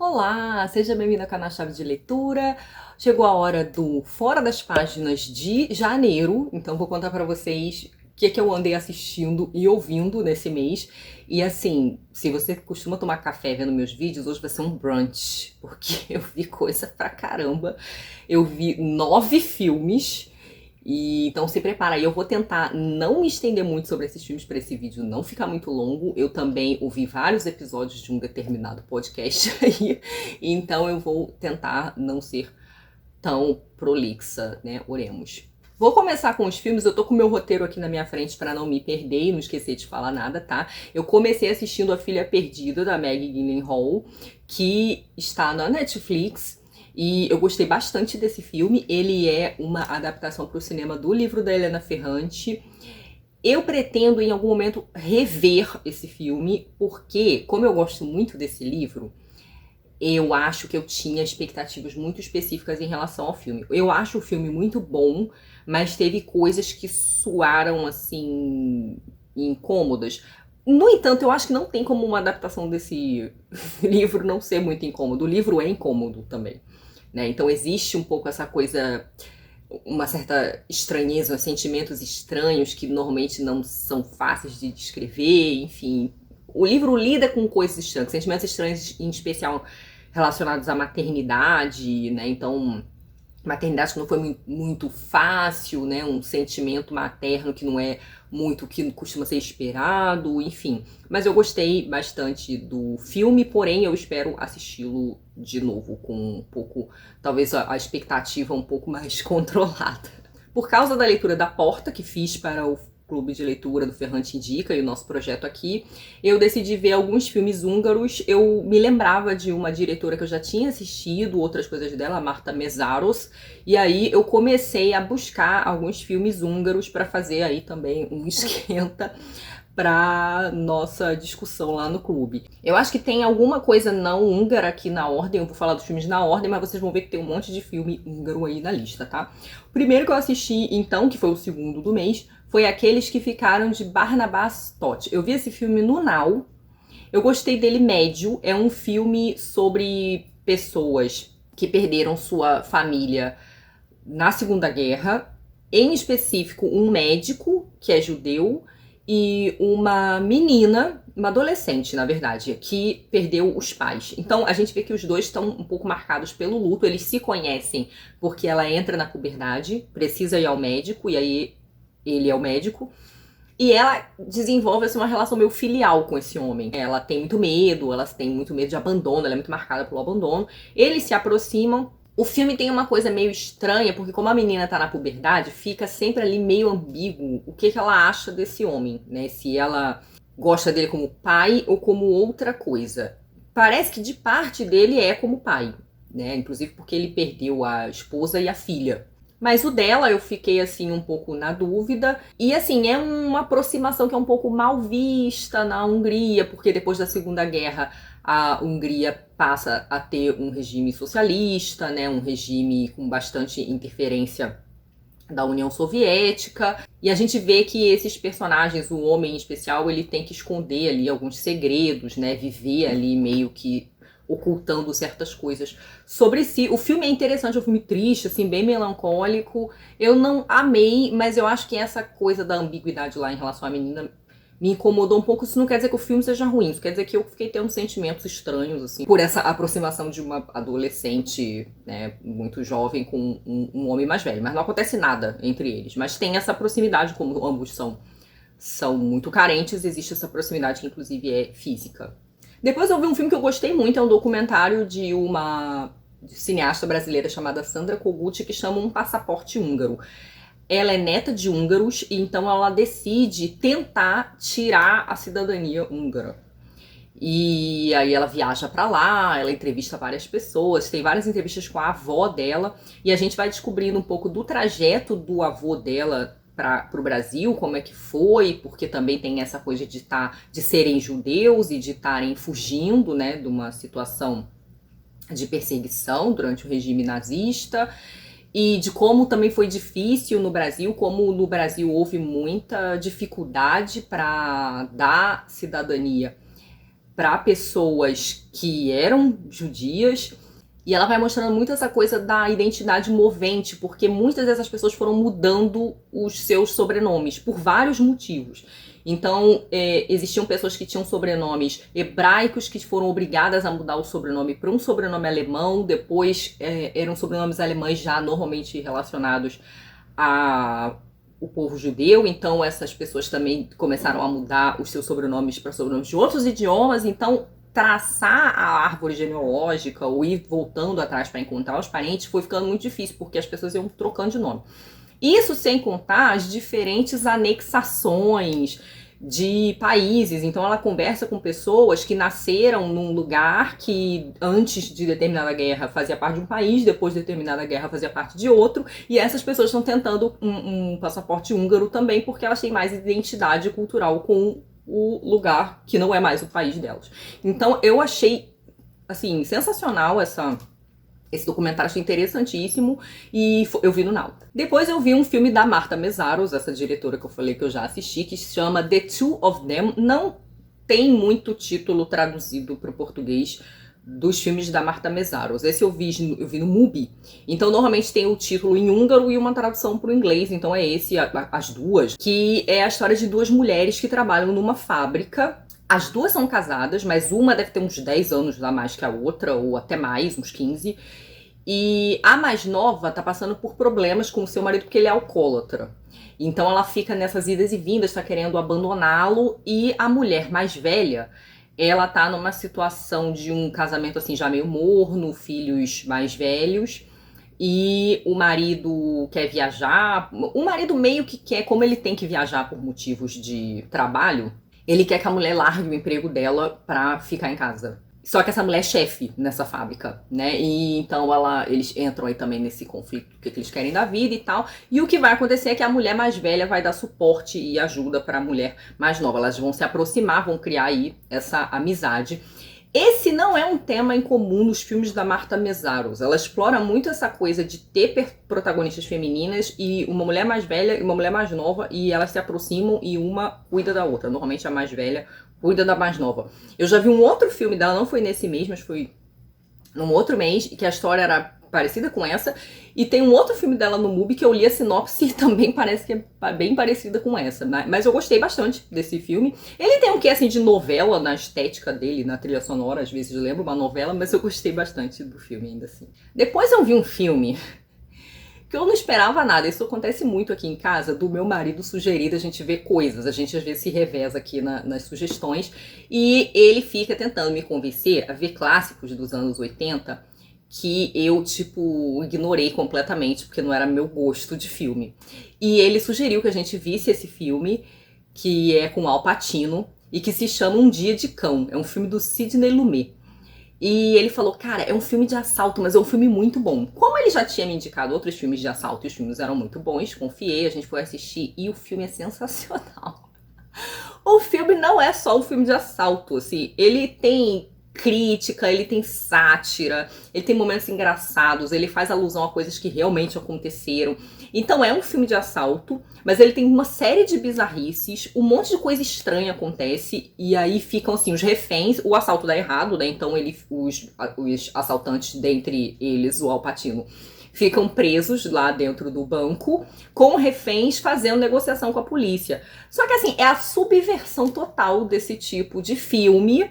Olá, seja bem-vindo ao canal Chave de Leitura. Chegou a hora do Fora das Páginas de janeiro, então vou contar pra vocês o que eu andei assistindo e ouvindo nesse mês. E assim, se você costuma tomar café vendo meus vídeos, hoje vai ser um brunch, porque eu vi coisa pra caramba. Eu vi 9 filmes. E então se prepara aí, eu vou tentar não me estender muito sobre esses filmes para esse vídeo não ficar muito longo. Eu também ouvi vários episódios de um determinado podcast aí, então eu vou tentar não ser tão prolixa, né? Oremos. Vou começar com os filmes, eu tô com o meu roteiro aqui na minha frente para não me perder e não esquecer de falar nada, tá? Eu comecei assistindo A Filha Perdida, da Maggie Gyllenhaal, que está na Netflix. E eu gostei bastante desse filme. Ele é uma adaptação para o cinema do livro da Helena Ferrante. Eu pretendo em algum momento rever esse filme, porque como eu gosto muito desse livro, eu acho que eu tinha expectativas muito específicas em relação ao filme. Eu acho o filme muito bom, mas teve coisas que soaram assim incômodas. No entanto, eu acho que não tem como uma adaptação desse livro não ser muito incômodo. O livro é incômodo também, né? Então existe um pouco essa coisa, uma certa estranheza, sentimentos estranhos que normalmente não são fáceis de descrever, enfim. O livro lida com coisas estranhas, sentimentos estranhos em especial relacionados à maternidade, né? Então, maternidade que não foi muito fácil, né? Um sentimento materno que não é muito o que costuma ser esperado, enfim. Mas eu gostei bastante do filme, porém eu espero assisti-lo de novo com um pouco, talvez a expectativa um pouco mais controlada. Por causa da leitura da Porta, que fiz para o Clube de Leitura do Ferrante Indica e o nosso projeto aqui, eu decidi ver alguns filmes húngaros. Eu me lembrava de uma diretora que eu já tinha assistido, outras coisas dela, a Marta Mészáros, e aí eu comecei a buscar alguns filmes húngaros para fazer aí também um esquenta para nossa discussão lá no clube. Eu acho que tem alguma coisa não húngara aqui na ordem, eu vou falar dos filmes na ordem, mas vocês vão ver que tem um monte de filme húngaro aí na lista, tá? O primeiro que eu assisti, então, que foi o segundo do mês, foi Aqueles que Ficaram, de Barnabás Todt. Eu vi esse filme no Now, eu gostei dele médio, é um filme sobre pessoas que perderam sua família na Segunda Guerra, em específico um médico que é judeu e uma menina, uma adolescente, na verdade, que perdeu os pais. Então a gente vê que os dois estão um pouco marcados pelo luto, eles se conhecem porque ela entra na puberdade, precisa ir ao médico, e aí ele é o médico, e ela desenvolve assim, uma relação meio filial com esse homem. Ela tem muito medo, elas têm muito medo de abandono, ela é muito marcada pelo abandono. Eles se aproximam. O filme tem uma coisa meio estranha, porque como a menina tá na puberdade, fica sempre ali meio ambíguo o que ela acha desse homem, né? Se ela gosta dele como pai ou como outra coisa. Parece que de parte dele é como pai, né? Inclusive porque ele perdeu a esposa e a filha. Mas o dela eu fiquei assim um pouco na dúvida. E assim, é uma aproximação que é um pouco mal vista na Hungria, porque depois da Segunda Guerra a Hungria passa a ter um regime socialista, né, um regime com bastante interferência da União Soviética, e a gente vê que esses personagens, o homem em especial, ele tem que esconder ali alguns segredos, né, viver ali meio que ocultando certas coisas sobre si. O filme é interessante, é um filme triste, assim, bem melancólico. Eu não amei, mas eu acho que essa coisa da ambiguidade lá em relação à menina me incomodou um pouco. Isso não quer dizer que o filme seja ruim, isso quer dizer que eu fiquei tendo sentimentos estranhos, assim, por essa aproximação de uma adolescente, né, muito jovem com um homem mais velho. Mas não acontece nada entre eles. Mas tem essa proximidade, como ambos são muito carentes, existe essa proximidade que inclusive é física. Depois eu vi um filme que eu gostei muito, é um documentário de uma cineasta brasileira chamada Sandra Kogut, que chama Um Passaporte Húngaro. Ela é neta de húngaros, e então ela decide tentar tirar a cidadania húngara. E aí ela viaja pra lá, ela entrevista várias pessoas, tem várias entrevistas com a avó dela, e a gente vai descobrindo um pouco do trajeto do avô dela para o Brasil, como é que foi, porque também tem essa coisa de serem judeus e de estarem fugindo, né, de uma situação de perseguição durante o regime nazista, e de como também foi difícil no Brasil, como no Brasil houve muita dificuldade para dar cidadania para pessoas que eram judias. E ela vai mostrando muito essa coisa da identidade movente, porque muitas dessas pessoas foram mudando os seus sobrenomes por vários motivos. Então, existiam pessoas que tinham sobrenomes hebraicos que foram obrigadas a mudar o sobrenome para um sobrenome alemão, depois eram sobrenomes alemães já normalmente relacionados a o povo judeu, então essas pessoas também começaram a mudar os seus sobrenomes para sobrenomes de outros idiomas. Então, traçar a árvore genealógica ou ir voltando atrás para encontrar os parentes foi ficando muito difícil, porque as pessoas iam trocando de nome. Isso sem contar as diferentes anexações de países. Então ela conversa com pessoas que nasceram num lugar que antes de determinada guerra fazia parte de um país, depois de determinada guerra fazia parte de outro, e essas pessoas estão tentando um passaporte húngaro também, porque elas têm mais identidade cultural com o lugar que não é mais o país delas. Então eu achei, assim, sensacional esse documentário, achei interessantíssimo, e eu vi no Now. Depois eu vi um filme da Marta Mesaros, essa diretora que eu falei que eu já assisti, que se chama The Two of Them. Não tem muito título traduzido para o português dos filmes da Marta Mesaros. Esse eu vi no Mubi. Então normalmente tem o título em húngaro e uma tradução para o inglês. Então é esse, as duas, que é a história de duas mulheres que trabalham numa fábrica. As duas são casadas, mas uma deve ter uns 10 anos a mais que a outra, ou até mais, uns 15. E a mais nova tá passando por problemas com o seu marido porque ele é alcoólatra. Então ela fica nessas idas e vindas, tá querendo abandoná-lo. E a mulher mais velha, ela tá numa situação de um casamento assim já meio morno, filhos mais velhos. E o marido quer viajar. O marido meio que quer, como ele tem que viajar por motivos de trabalho, ele quer que a mulher largue o emprego dela pra ficar em casa. Só que essa mulher é chefe nessa fábrica, né? E então eles entram aí também nesse conflito, o que eles querem da vida e tal. E o que vai acontecer é que a mulher mais velha vai dar suporte e ajuda para a mulher mais nova. Elas vão se aproximar, vão criar aí essa amizade. Esse não é um tema incomum nos filmes da Marta Mesaros. Ela explora muito essa coisa de ter protagonistas femininas e uma mulher mais velha e uma mulher mais nova, e elas se aproximam e uma cuida da outra. Normalmente a mais velha cuida da mais nova. Eu já vi um outro filme dela, não foi nesse mês, mas foi num outro mês, que a história era parecida com essa. E tem um outro filme dela no Mubi que eu li a sinopse e também parece que é bem parecida com essa. Mas eu gostei bastante desse filme. Ele tem um quê assim de novela na estética dele, na trilha sonora, às vezes lembra uma novela, mas eu gostei bastante do filme ainda assim. Depois eu vi um filme que eu não esperava nada. Isso acontece muito aqui em casa, do meu marido sugerir a gente ver coisas. A gente às vezes se reveza aqui nas sugestões. E ele fica tentando me convencer a ver clássicos dos anos 80 que eu, tipo, ignorei completamente, porque não era meu gosto de filme. E ele sugeriu que a gente visse esse filme, que é com Al Pacino, e que se chama Um Dia de Cão. É um filme do Sidney Lumet. E ele falou, cara, é um filme de assalto, mas é um filme muito bom. Como ele já tinha me indicado outros filmes de assalto e os filmes eram muito bons, confiei, a gente foi assistir e o filme é sensacional. O filme não é só um filme de assalto, assim, ele tem crítica, ele tem sátira, ele tem momentos engraçados, ele faz alusão a coisas que realmente aconteceram. Então é um filme de assalto, mas ele tem uma série de bizarrices, um monte de coisa estranha acontece, e aí ficam assim, os reféns, o assalto dá errado, né? Então os assaltantes, dentre eles, o Al Pacino, ficam presos lá dentro do banco, com reféns fazendo negociação com a polícia. Só que assim, é a subversão total desse tipo de filme.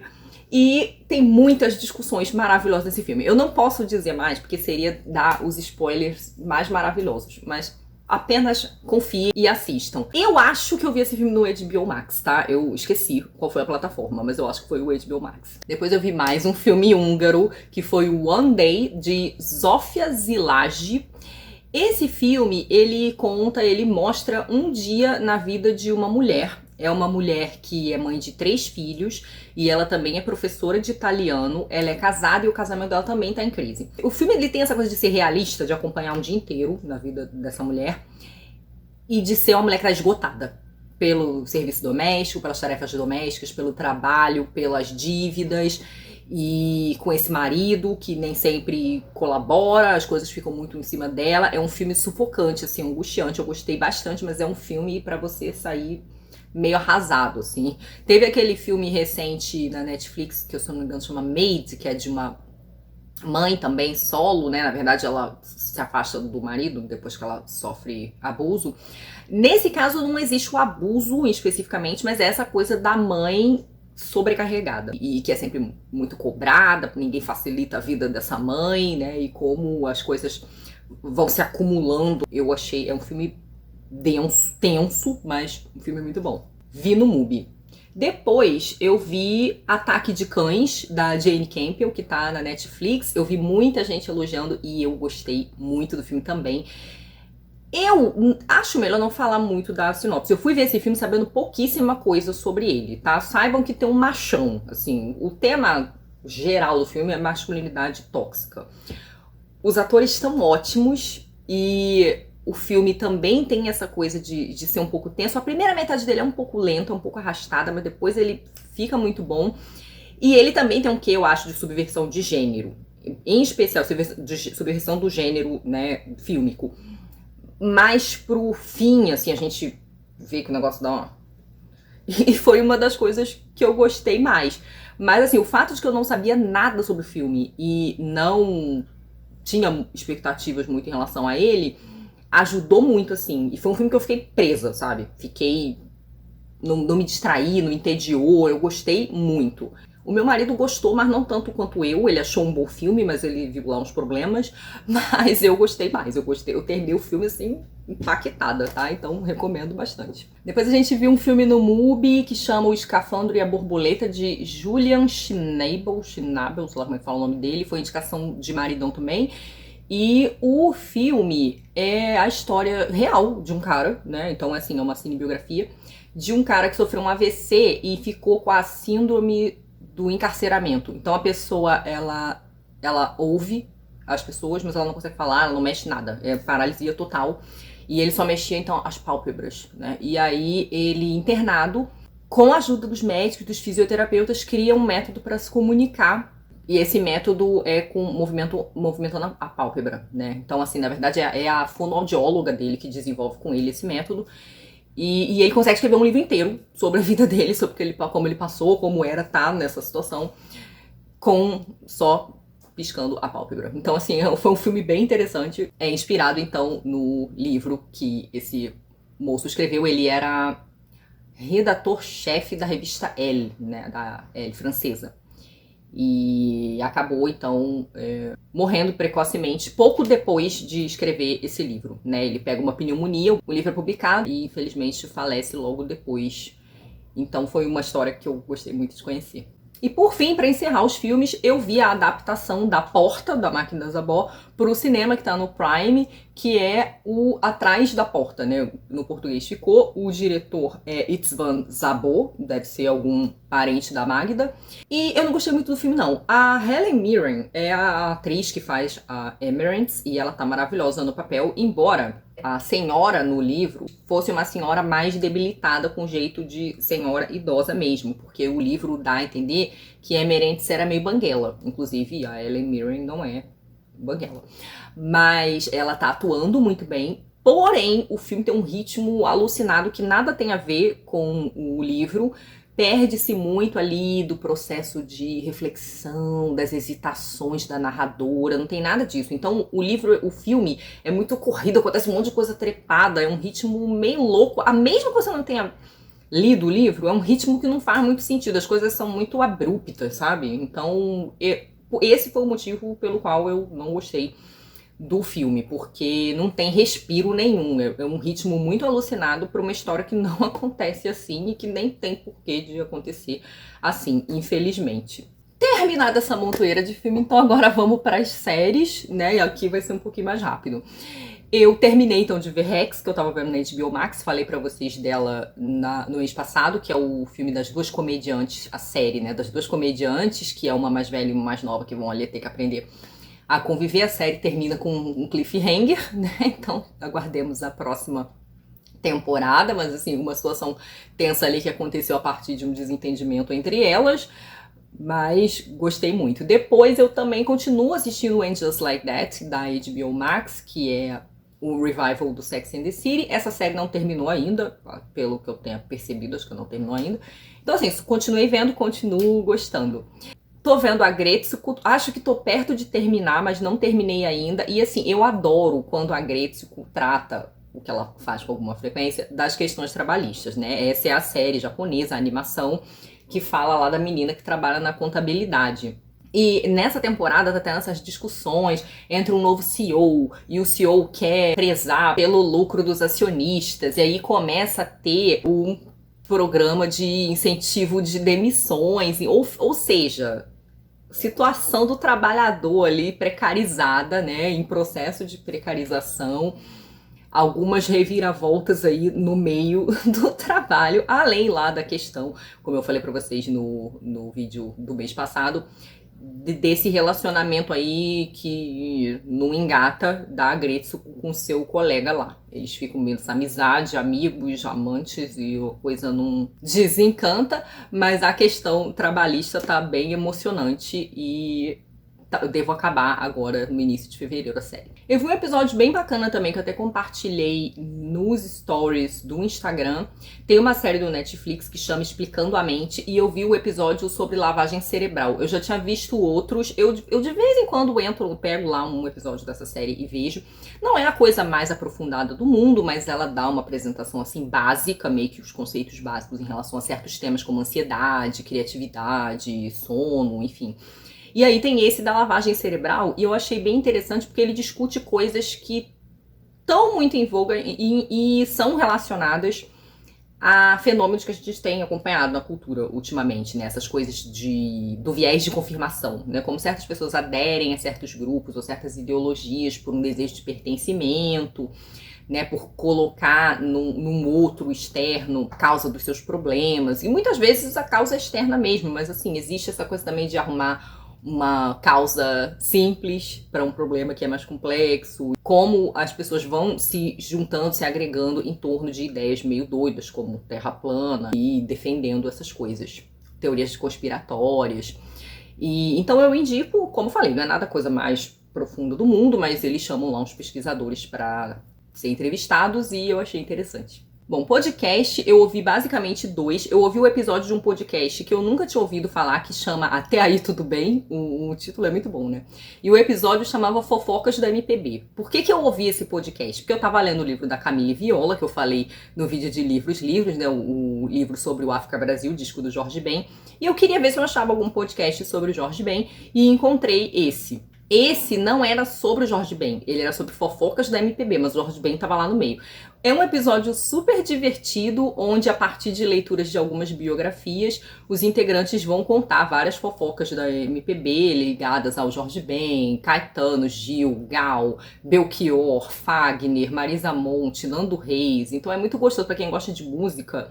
E tem muitas discussões maravilhosas nesse filme. Eu não posso dizer mais, porque seria dar os spoilers mais maravilhosos, mas apenas confiem e assistam. Eu acho que eu vi esse filme no HBO Max, tá? Eu esqueci qual foi a plataforma, mas eu acho que foi o HBO Max. Depois eu vi mais um filme húngaro, que foi o One Day, de Zsofia Szilágyi. Esse filme, ele mostra um dia na vida de uma mulher. É uma mulher que é mãe de 3 filhos e ela também é professora de italiano. Ela é casada e o casamento dela também tá em crise. O filme ele tem essa coisa de ser realista, de acompanhar um dia inteiro na vida dessa mulher e de ser uma mulher que tá esgotada pelo serviço doméstico, pelas tarefas domésticas, pelo trabalho, pelas dívidas. E com esse marido que nem sempre colabora, as coisas ficam muito em cima dela. É um filme sufocante, assim, angustiante. Eu gostei bastante, mas é um filme pra você sair meio arrasado, assim. Teve aquele filme recente na Netflix, que eu, se não me engano, chama Maid, que é de uma mãe também, solo, né? Na verdade, ela se afasta do marido depois que ela sofre abuso. Nesse caso, não existe o abuso especificamente, mas é essa coisa da mãe sobrecarregada e que é sempre muito cobrada, ninguém facilita a vida dessa mãe, né? E como as coisas vão se acumulando. Eu achei, é um filme denso, tenso, mas um filme muito bom. Vi no MUBI. Depois eu vi Ataque de Cães, da Jane Campion, que tá na Netflix. Eu vi muita gente elogiando e eu gostei muito do filme também. Eu acho melhor não falar muito da sinopse. Eu fui ver esse filme sabendo pouquíssima coisa sobre ele, tá? Saibam que tem um machão, assim. O tema geral do filme é masculinidade tóxica. Os atores estão ótimos e o filme também tem essa coisa de ser um pouco tenso. A primeira metade dele é um pouco lenta, um pouco arrastada, mas depois ele fica muito bom. E ele também tem um quê, eu acho, de subversão de gênero. Em especial, subversão do gênero, né, fílmico. Mas pro fim, assim, a gente vê que o negócio dá uma... E foi uma das coisas que eu gostei mais. Mas, assim, o fato de que eu não sabia nada sobre o filme e não tinha expectativas muito em relação a ele, ajudou muito, assim. E foi um filme que eu fiquei presa, sabe? Fiquei... Não me distraí, não me entediou, eu gostei muito. O meu marido gostou, mas não tanto quanto eu. Ele achou um bom filme, mas ele viu lá uns problemas. Mas eu gostei mais, eu terminei o filme, assim, impactada, tá? Então, recomendo bastante. Depois a gente viu um filme no MUBI que chama O Escafandro e a Borboleta, de Julian Schnabel, sei lá como é que fala o nome dele. Foi indicação de maridão também. E o filme é a história real de um cara, né? Então, assim, é uma cinebiografia de um cara que sofreu um AVC e ficou com a síndrome do encarceramento. Então a pessoa, ela ouve as pessoas, mas ela não consegue falar, ela não mexe nada. É paralisia total. E ele só mexia, então, as pálpebras, né? E aí ele, internado, com a ajuda dos médicos, dos fisioterapeutas, cria um método para se comunicar. E esse método é com movimentando a pálpebra, né? Então, assim, na verdade, é a fonoaudióloga dele que desenvolve com ele esse método. E ele consegue escrever um livro inteiro sobre a vida dele, sobre como ele passou, como era estar nessa situação, com só piscando a pálpebra. Então, assim, foi um filme bem interessante. É inspirado, então, no livro que esse moço escreveu. Ele era redator-chefe da revista Elle, né, da Elle francesa. E acabou, então, morrendo precocemente, pouco depois de escrever esse livro, né? Ele pega uma pneumonia, o livro é publicado e, infelizmente, falece logo depois. Então, foi uma história que eu gostei muito de conhecer. E, por fim, para encerrar os filmes, eu vi a adaptação da Porta, da Máquina da Zabó, para o cinema, que está no Prime, que é o Atrás da Porta, né? No português ficou. O diretor é Itzvan Zabó, deve ser algum parente da Magda. E eu não gostei muito do filme, não. A Helen Mirren é a atriz que faz a Emerence, e ela tá maravilhosa no papel, embora a senhora no livro fosse uma senhora mais debilitada, com jeito de senhora idosa mesmo, porque o livro dá a entender que Emerence era meio banguela. Inclusive, a Helen Mirren não é banguela. Mas ela tá atuando muito bem. Porém, o filme tem um ritmo alucinado que nada tem a ver com o livro. Perde-se muito ali do processo de reflexão, das hesitações da narradora, não tem nada disso. Então o filme é muito corrido, acontece um monte de coisa trepada, é um ritmo meio louco. A mesma que você não tenha lido o livro, é um ritmo que não faz muito sentido, as coisas são muito abruptas, sabe? Então esse foi o motivo pelo qual eu não gostei do filme, porque não tem respiro nenhum, é um ritmo muito alucinado para uma história que não acontece assim e que nem tem porquê de acontecer assim, infelizmente. Terminada essa montoeira de filme, então agora vamos para as séries, né? E aqui vai ser um pouquinho mais rápido. Eu terminei então de ver Rex, que eu tava vendo na HBO Max, falei pra vocês dela no mês passado, que é o filme das duas comediantes, a série, né? Das duas comediantes, que é uma mais velha e uma mais nova, que vão ali ter que aprender a conviver. A série termina com um cliffhanger, né? Então aguardemos a próxima temporada, mas assim, uma situação tensa ali que aconteceu a partir de um desentendimento entre elas, mas gostei muito. Depois eu também continuo assistindo And Just Like That, da HBO Max, que é o revival do Sex and the City. Essa série não terminou ainda, pelo que eu tenha percebido, acho que não terminou ainda. Então assim, continuei vendo, continuo gostando. Tô vendo a Agretsuko, acho que tô perto de terminar, mas não terminei ainda. E assim, eu adoro quando a Agretsuko trata, o que ela faz com alguma frequência, das questões trabalhistas, né? Essa é a série japonesa, a animação, que fala lá da menina que trabalha na contabilidade. E nessa temporada tá tendo essas discussões entre um novo CEO e o CEO quer prezar pelo lucro dos acionistas, e aí começa a ter um programa de incentivo de demissões, ou seja, situação do trabalhador ali precarizada, né, em processo de precarização, algumas reviravoltas aí no meio do trabalho, além lá da questão, como eu falei para vocês no vídeo do mês passado, desse relacionamento aí que não engata da Agretsuko com seu colega lá. Eles ficam meio dessa amizade, amigos, amantes, e a coisa não desencanta, mas a questão trabalhista tá bem emocionante e eu devo acabar agora no início de fevereiro a série. Eu vi um episódio bem bacana também, que eu até compartilhei nos stories do Instagram. Tem uma série do Netflix que chama Explicando a Mente, e eu vi o episódio sobre lavagem cerebral. Eu já tinha visto outros, eu de vez em quando pego lá um episódio dessa série e vejo. Não é a coisa mais aprofundada do mundo, mas ela dá uma apresentação assim básica, meio que os conceitos básicos em relação a certos temas como ansiedade, criatividade, sono, enfim. E aí tem esse da lavagem cerebral, e eu achei bem interessante porque ele discute coisas que estão muito em voga e são relacionadas a fenômenos que a gente tem acompanhado na cultura ultimamente, né? Essas coisas do viés de confirmação, né? Como certas pessoas aderem a certos grupos ou certas ideologias por um desejo de pertencimento, né? Por colocar num outro externo a causa dos seus problemas. E muitas vezes a causa é externa mesmo, mas assim, existe essa coisa também de arrumar uma causa simples para um problema que é mais complexo, como as pessoas vão se juntando, se agregando em torno de ideias meio doidas, como terra plana, e defendendo essas coisas, teorias conspiratórias. E então eu indico, como falei, não é nada coisa mais profunda do mundo, mas eles chamam lá uns pesquisadores para ser entrevistados e eu achei interessante. Bom, podcast, eu ouvi basicamente 2. Eu ouvi o episódio de um podcast que eu nunca tinha ouvido falar, que chama Até Aí Tudo Bem. O título é muito bom, né? E o episódio chamava Fofocas da MPB. Por que eu ouvi esse podcast? Porque eu tava lendo o livro da Camille Viola, que eu falei no vídeo de livros, né? O livro sobre o África Brasil, o disco do Jorge Ben. E eu queria ver se eu achava algum podcast sobre o Jorge Ben e encontrei esse. Esse não era sobre o Jorge Ben, ele era sobre fofocas da MPB, mas o Jorge Ben tava lá no meio. É um episódio super divertido, onde a partir de leituras de algumas biografias, os integrantes vão contar várias fofocas da MPB ligadas ao Jorge Ben, Caetano, Gil, Gal, Belchior, Fagner, Marisa Monte, Nando Reis. Então é muito gostoso para quem gosta de música.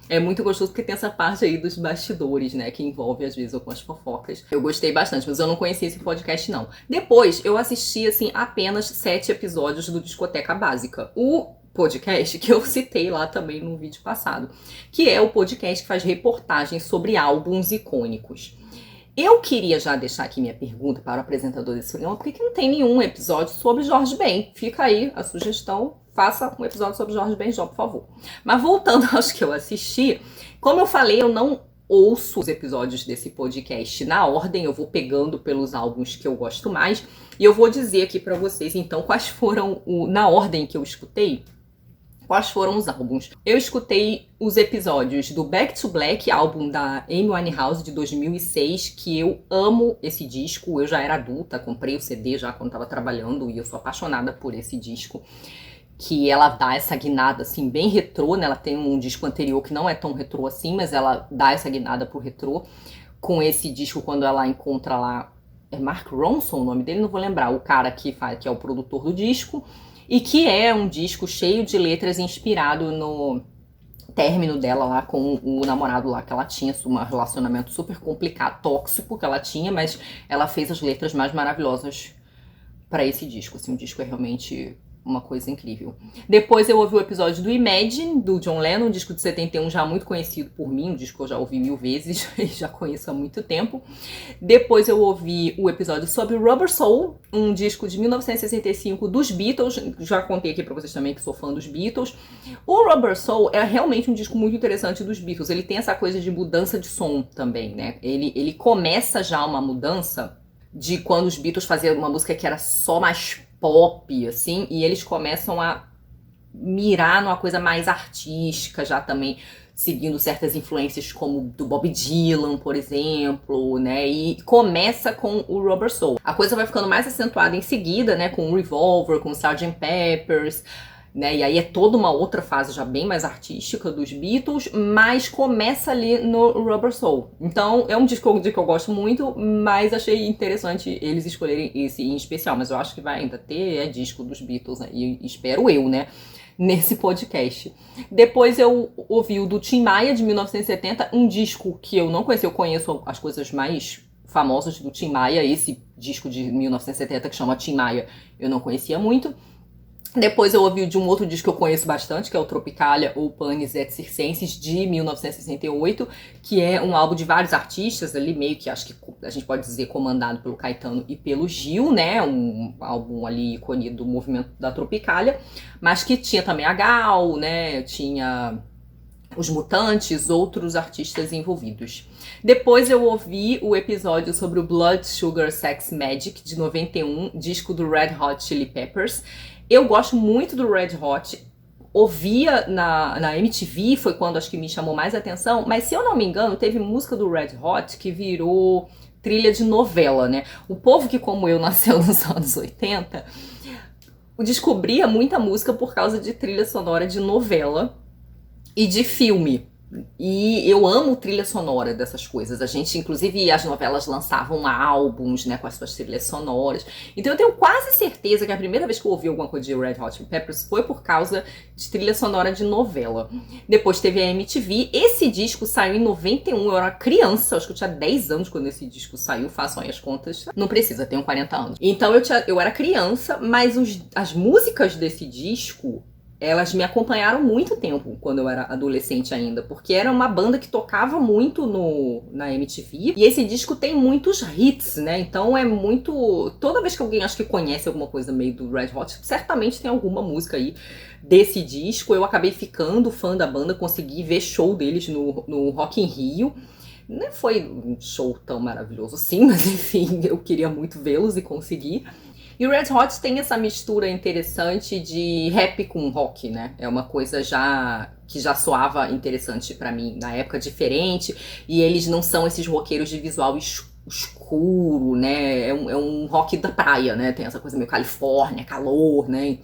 É muito gostoso porque tem essa parte aí dos bastidores, né? Que envolve, às vezes, algumas fofocas. Eu gostei bastante, mas eu não conhecia esse podcast, não. Depois, eu assisti, assim, apenas 7 episódios do Discoteca Básica. O podcast que eu citei lá também no vídeo passado. Que é o podcast que faz reportagens sobre álbuns icônicos. Eu queria já deixar aqui minha pergunta para o apresentador desse programa, por que não tem nenhum episódio sobre Jorge Ben? Fica aí a sugestão, faça um episódio sobre Jorge Benjol, por favor. Mas voltando aos que eu assisti, como eu falei, eu não ouço os episódios desse podcast na ordem, eu vou pegando pelos álbuns que eu gosto mais, e eu vou dizer aqui para vocês, então, quais foram, na ordem que eu escutei, quais foram os álbuns. Eu escutei os episódios do Back to Black, álbum da Amy Winehouse de 2006, que eu amo esse disco. Eu já era adulta, comprei o CD já quando estava trabalhando e eu sou apaixonada por esse disco. Que ela dá essa guinada assim bem retrô, né? Ela tem um disco anterior que não é tão retrô assim, mas ela dá essa guinada pro retrô. Com esse disco, quando ela encontra lá, é Mark Ronson o nome dele, não vou lembrar, o cara que é o produtor do disco. E que é um disco cheio de letras inspirado no término dela lá com o namorado lá que ela tinha, um relacionamento super complicado, tóxico que ela tinha, mas ela fez as letras mais maravilhosas para esse disco. Assim, o disco é realmente uma coisa incrível. Depois eu ouvi o episódio do Imagine, do John Lennon, um disco de 71 já muito conhecido por mim, um disco que eu já ouvi 1000 vezes e já conheço há muito tempo. Depois eu ouvi o episódio sobre Rubber Soul, um disco de 1965 dos Beatles, já contei aqui pra vocês também que sou fã dos Beatles. O Rubber Soul é realmente um disco muito interessante dos Beatles, ele tem essa coisa de mudança de som também, né? Ele começa já uma mudança de quando os Beatles faziam uma música que era só mais pop, assim, e eles começam a mirar numa coisa mais artística já também, seguindo certas influências como do Bob Dylan, por exemplo, né, e começa com o Rubber Soul. A coisa vai ficando mais acentuada em seguida, né, com o Revolver, com o Sgt. Peppers, né, e aí é toda uma outra fase já bem mais artística dos Beatles, mas começa ali no Rubber Soul. Então é um disco que eu gosto muito, mas achei interessante eles escolherem esse em especial, mas eu acho que vai ainda ter disco dos Beatles, né, e espero eu, né, nesse podcast. Depois eu ouvi o do Tim Maia, de 1970, um disco que eu não conheci, eu conheço as coisas mais famosas do Tim Maia, esse disco de 1970 que chama Tim Maia eu não conhecia muito. Depois eu ouvi de um outro disco que eu conheço bastante, que é o Tropicalia ou Panis et Circenses, de 1968, que é um álbum de vários artistas ali, meio que acho que a gente pode dizer comandado pelo Caetano e pelo Gil, né, um álbum ali ícone do movimento da Tropicalia, mas que tinha também a Gal, né, tinha os Mutantes, outros artistas envolvidos. Depois eu ouvi o episódio sobre o Blood Sugar Sex Magic, de 91, disco do Red Hot Chili Peppers. Eu gosto muito do Red Hot, ouvia na MTV, foi quando acho que me chamou mais atenção, mas se eu não me engano, teve música do Red Hot que virou trilha de novela, né? O povo que, como eu, nasceu nos anos 80, descobria muita música por causa de trilha sonora de novela e de filme. E eu amo trilha sonora dessas coisas. A gente, inclusive, as novelas lançavam álbuns, né, com as suas trilhas sonoras. Então eu tenho quase certeza que a primeira vez que eu ouvi alguma coisa de Red Hot Chili Peppers foi por causa de trilha sonora de novela. Depois teve a MTV. Esse disco saiu em 91, eu era criança, acho que eu tinha 10 anos quando esse disco saiu, façam aí as contas. Não precisa, tenho 40 anos. Então eu era criança, mas as músicas desse disco, elas me acompanharam muito tempo quando eu era adolescente ainda, porque era uma banda que tocava muito na MTV, e esse disco tem muitos hits, né, então é muito... Toda vez que alguém acho que conhece alguma coisa meio do Red Hot, certamente tem alguma música aí desse disco. Eu acabei ficando fã da banda, consegui ver show deles no Rock in Rio. Não foi um show tão maravilhoso assim, mas enfim, eu queria muito vê-los e consegui. E o Red Hot tem essa mistura interessante de rap com rock, né? É uma coisa que já soava interessante pra mim na época, diferente. E eles não são esses roqueiros de visual escuro, né? É um rock da praia, né? Tem essa coisa meio Califórnia, calor, né?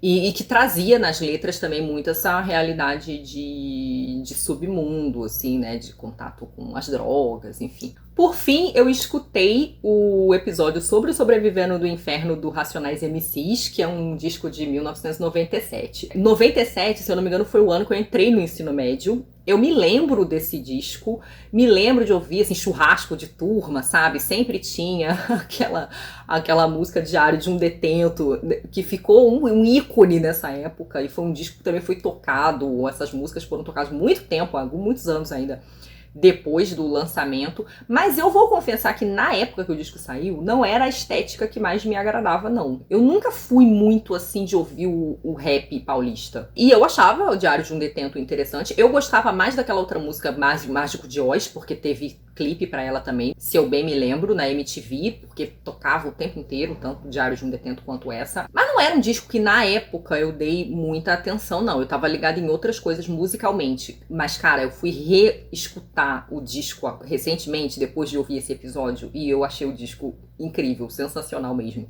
E que trazia nas letras também muito essa realidade de submundo, assim, né? De contato com as drogas, enfim. Por fim, eu escutei o episódio sobre o Sobrevivendo do Inferno do Racionais MCs, que é um disco de 1997. 97, se eu não me engano, foi o ano que eu entrei no ensino médio. Eu me lembro desse disco, me lembro de ouvir, assim, churrasco de turma, sabe? Sempre tinha aquela música Diário de um Detento, que ficou um ícone nessa época, e foi um disco que também foi tocado, essas músicas foram tocadas muito tempo, há muitos anos ainda, depois do lançamento, mas eu vou confessar que na época que o disco saiu, não era a estética que mais me agradava, não. Eu nunca fui muito, assim, de ouvir o rap paulista. E eu achava o Diário de um Detento interessante. Eu gostava mais daquela outra música, Mágico de Oz, porque teve clipe pra ela também, se eu bem me lembro, na MTV, porque tocava o tempo inteiro, tanto o Diário de um Detento quanto essa. Mas não era um disco que na época eu dei muita atenção, não. Eu tava ligada em outras coisas musicalmente. Mas, cara, eu fui reescutar o disco recentemente, depois de ouvir esse episódio, e eu achei o disco incrível, sensacional mesmo.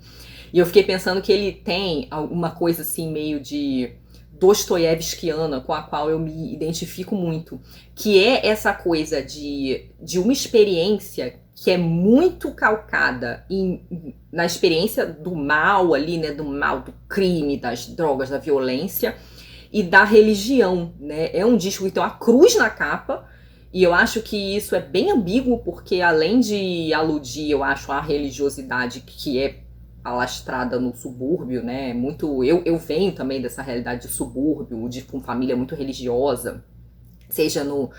E eu fiquei pensando que ele tem uma coisa assim meio de dostoiévskiana, com a qual eu me identifico muito, que é essa coisa de uma experiência que é muito calcada na experiência do mal ali, né, do mal, do crime, das drogas, da violência e da religião, né? É um disco que tem uma cruz na capa, e eu acho que isso é bem ambíguo, porque além de aludir, eu acho, a religiosidade, que é alastrada no subúrbio, né? Muito, eu venho também dessa realidade de subúrbio, com família muito religiosa, seja no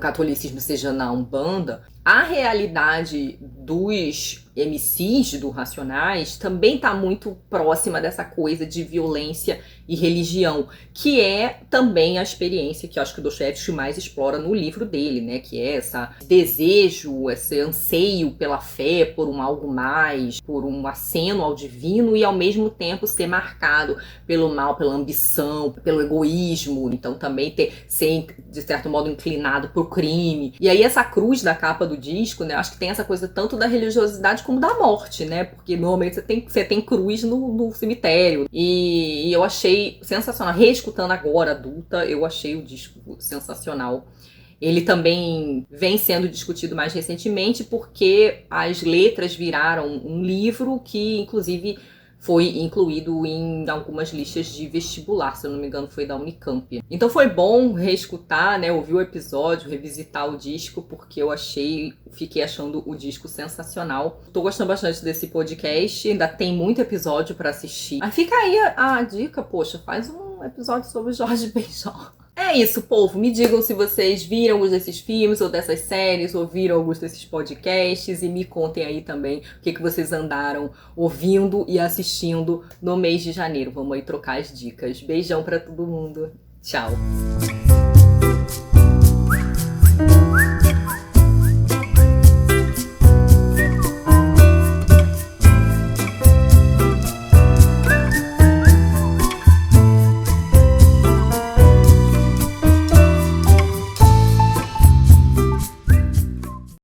catolicismo, seja na Umbanda. A realidade dos MCs do Racionais também está muito próxima dessa coisa de violência e religião, que é também a experiência que eu acho que o Dostoiévski mais explora no livro dele, né? Que é esse desejo, esse anseio pela fé, por um algo mais, por um aceno ao divino e ao mesmo tempo ser marcado pelo mal, pela ambição, pelo egoísmo. Então também ser, de certo modo, inclinado por crime. E aí essa cruz da capa do disco, né? Acho que tem essa coisa tanto da religiosidade como da morte, né? Porque normalmente você tem cruz no cemitério. E eu achei sensacional. Reescutando agora, adulta, eu achei o disco sensacional. Ele também vem sendo discutido mais recentemente porque as letras viraram um livro que, inclusive, foi incluído em algumas listas de vestibular, se eu não me engano foi da Unicamp. Então foi bom reescutar, né, ouvir o episódio, revisitar o disco, porque eu fiquei achando o disco sensacional. Tô gostando bastante desse podcast, ainda tem muito episódio pra assistir. Mas fica aí a dica, poxa, faz um episódio sobre Jorge Benjor. É isso, povo. Me digam se vocês viram alguns desses filmes ou dessas séries, ou viram alguns desses podcasts, e me contem aí também o que vocês andaram ouvindo e assistindo no mês de janeiro. Vamos aí trocar as dicas. Beijão pra todo mundo. Tchau.